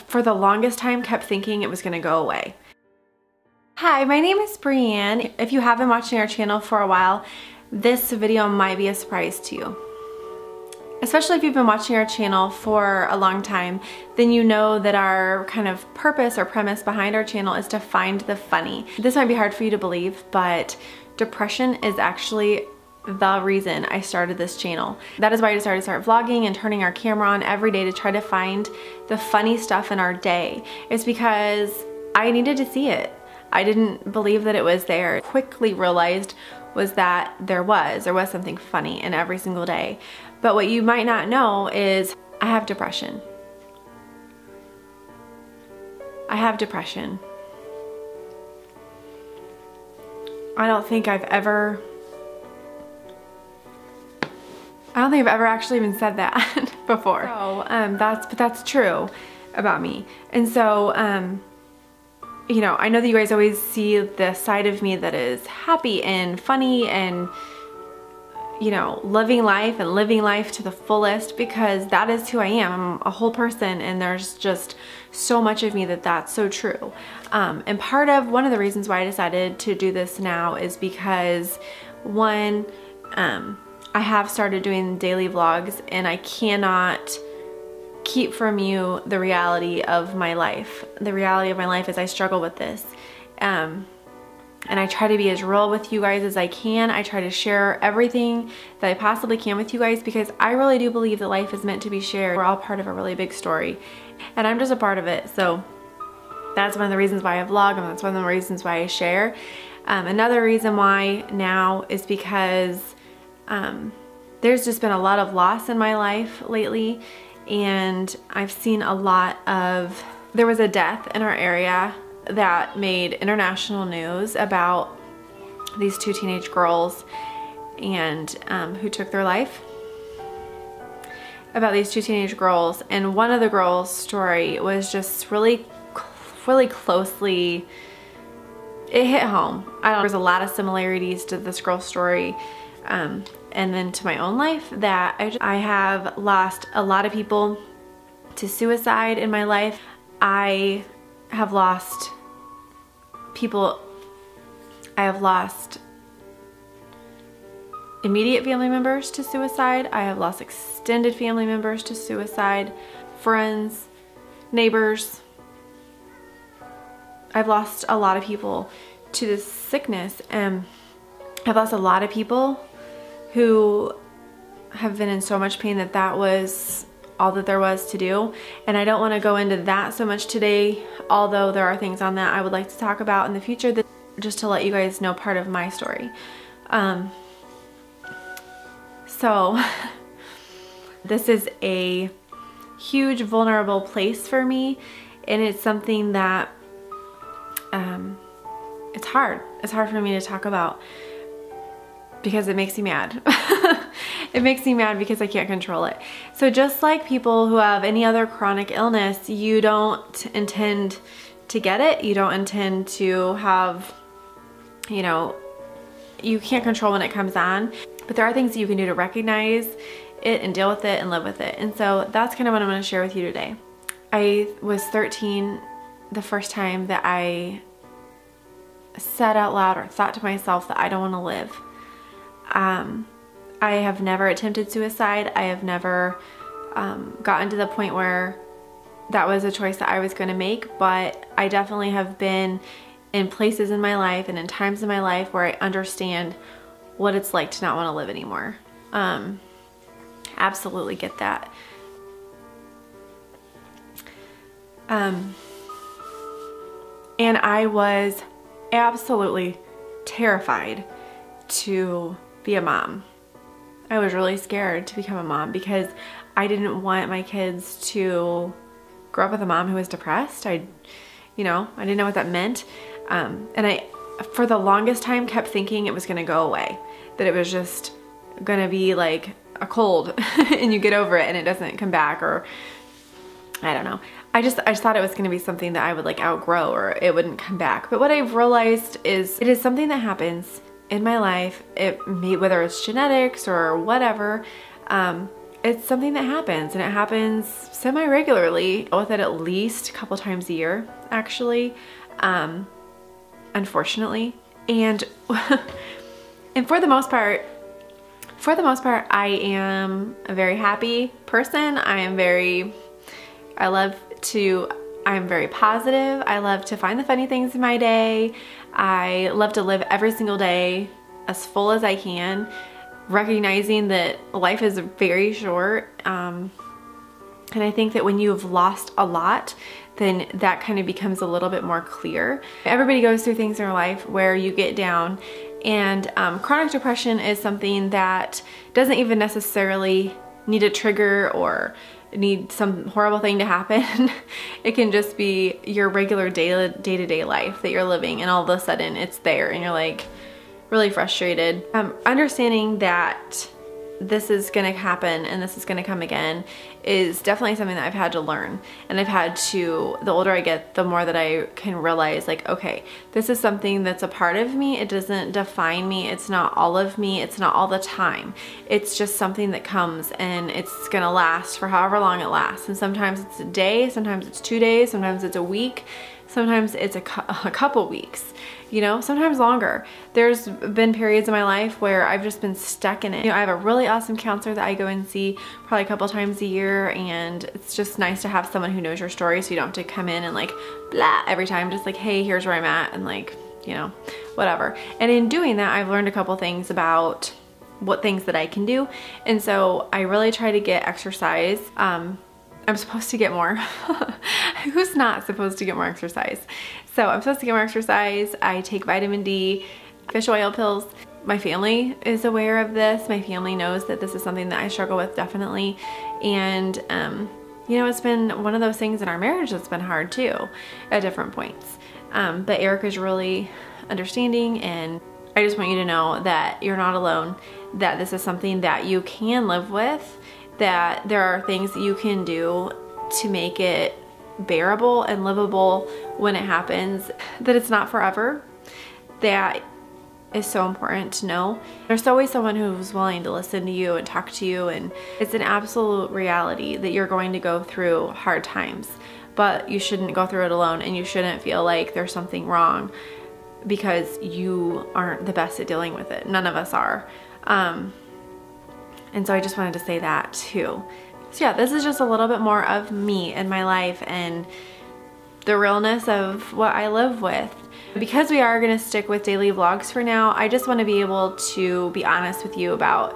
for the longest time kept thinking it was gonna go away. Hi, my name is Brianne. If you have been watching our channel for a while, this video might be a surprise to you. Especially if you've been watching our channel for a long time, then you know that our kind of purpose or premise behind our channel is to find the funny. This might be hard for you to believe, but depression is actually the reason I started this channel. That is why I decided to start vlogging and turning our camera on every day to try to find the funny stuff in our day. It's because I needed to see it. I didn't believe that it was there. Quickly realized was that there was something funny in every single day. But what you might not know is I have depression. I have depression. I don't think I've ever actually even said that before. So that's true about me. And so you know, I know that you guys always see the side of me that is happy and funny and, you know, living life to the fullest, because that is who I am. I'm a whole person, and there's just so much of me that's so true. And one of the reasons why I decided to do this now is because, one, I have started doing daily vlogs, and I cannot keep from you the reality of my life. The reality of my life is I struggle with this. And I try to be as real with you guys as I can. I try to share everything that I possibly can with you guys, because I really do believe that life is meant to be shared. We're all part of a really big story, and I'm just a part of it. So that's one of the reasons why I vlog, and that's one of the reasons why I share. Another reason why now is because there's just been a lot of loss in my life lately, and I've seen a lot of, there was a death in our area that made international news about these two teenage girls and who took their life. About these two teenage girls, and one of the girls' story was just really closely, it hit home. There's a lot of similarities to this girl's story and then to my own life, that I have lost a lot of people to suicide in my life. I have lost people, I have lost immediate family members to suicide. I have lost extended family members to suicide, friends, neighbors. I've lost a lot of people to this sickness, and I've lost a lot of people who have been in so much pain that was all that there was to do. And I don't want to go into that so much today, although there are things on that I would like to talk about in the future, that just to let you guys know part of my story. So this is a huge vulnerable place for me, and it's something that it's hard for me to talk about, because it makes me mad. It makes me mad because I can't control it. So just like people who have any other chronic illness, you don't intend to get it. You don't intend to have, you know, you can't control when it comes on, but there are things that you can do to recognize it and deal with it and live with it. And so that's kind of what I'm going to share with you today. I was 13 the first time that I said out loud or thought to myself that I don't want to live. I have never attempted suicide. I have never gotten to the point where that was a choice that I was going to make, but I definitely have been in places in my life and in times in my life where I understand what it's like to not want to live anymore. Absolutely get that. And I was absolutely terrified to be a mom. I was really scared to become a mom because I didn't want my kids to grow up with a mom who was depressed. You know, I didn't know what that meant. And I, for the longest time, kept thinking it was gonna go away. That it was just gonna be like a cold and you get over it and it doesn't come back, or I don't know. I just thought it was gonna be something that I would like outgrow, or it wouldn't come back. But what I've realized is it is something that happens in my life. Whether it's genetics or whatever, it's something that happens, and it happens semi-regularly, with it at least a couple times a year, actually, unfortunately. And and for the most part, I am a very happy person. I'm very positive. I love to find the funny things in my day. I love to live every single day as full as I can, recognizing that life is very short. And I think that when you've lost a lot, then that kind of becomes a little bit more clear. Everybody goes through things in their life where you get down, and chronic depression is something that doesn't even necessarily need a trigger or need some horrible thing to happen. It can just be your regular day-to-day life that you're living, and all of a sudden it's there and you're like really frustrated. Understanding that this is gonna happen and this is gonna come again is definitely something that I've had to learn. And I've had to, the older I get, the more that I can realize, like, okay, this is something that's a part of me. It doesn't define me. It's not all of me. It's not all the time. It's just something that comes, and it's gonna last for however long it lasts. And sometimes it's a day, sometimes it's 2 days, sometimes it's a week, sometimes it's a couple weeks, you know, sometimes longer. There's been periods in my life where I've just been stuck in it. You know, I have a really awesome counselor that I go and see probably a couple times a year, and it's just nice to have someone who knows your story, so you don't have to come in and like blah every time, just like, hey, here's where I'm at, and like, you know, whatever. And in doing that, I've learned a couple things about what things that I can do. And so I really try to get exercise. I'm supposed to get more. Who's not supposed to get more exercise? So I'm supposed to get more exercise. I take vitamin D, fish oil pills. My family is aware of this. My family knows that this is something that I struggle with, definitely. And you know, it's been one of those things in our marriage that's been hard too at different points. But Erica's really understanding, and I just want you to know that you're not alone, that this is something that you can live with, that there are things that you can do to make it bearable and livable when it happens, that it's not forever. That is so important to know. There's always someone who's willing to listen to you and talk to you, and it's an absolute reality that you're going to go through hard times, but you shouldn't go through it alone, and you shouldn't feel like there's something wrong because you aren't the best at dealing with it. None of us are. And so I just wanted to say that too. So yeah, this is just a little bit more of me and my life and the realness of what I live with. Because we are gonna stick with daily vlogs for now, I just wanna be able to be honest with you about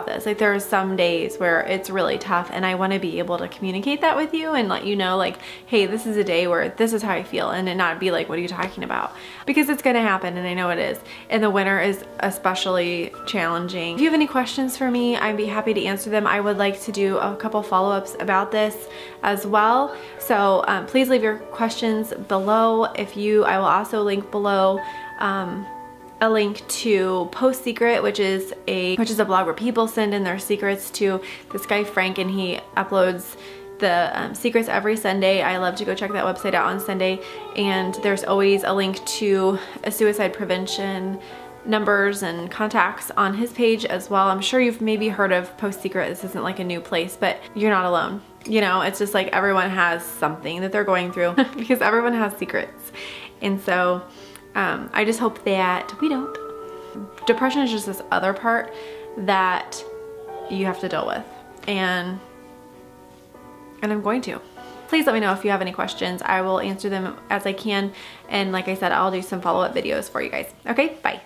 this. Like, there are some days where it's really tough, and I wanna be able to communicate that with you and let you know, like, hey, this is a day where this is how I feel, and it not be like, what are you talking about? Because it's gonna happen, and I know it is. And the winter is especially challenging. If you have any questions for me, I'd be happy to answer them. I would like to do a couple follow-ups about this as well. So please leave your questions below. I will also link below a link to Post Secret, which is a blog where people send in their secrets to this guy Frank, and he uploads the secrets every Sunday. I love to go check that website out on Sunday, and there's always a link to a suicide prevention numbers and contacts on his page as well. I'm sure you've maybe heard of Post Secret. This isn't like a new place, but you're not alone. You know, it's just like everyone has something that they're going through because everyone has secrets. And so I just hope that we don't. Depression is just this other part that you have to deal with, and I'm going to. Please let me know if you have any questions. I will answer them as I can, and like I said, I'll do some follow-up videos for you guys. Okay, bye.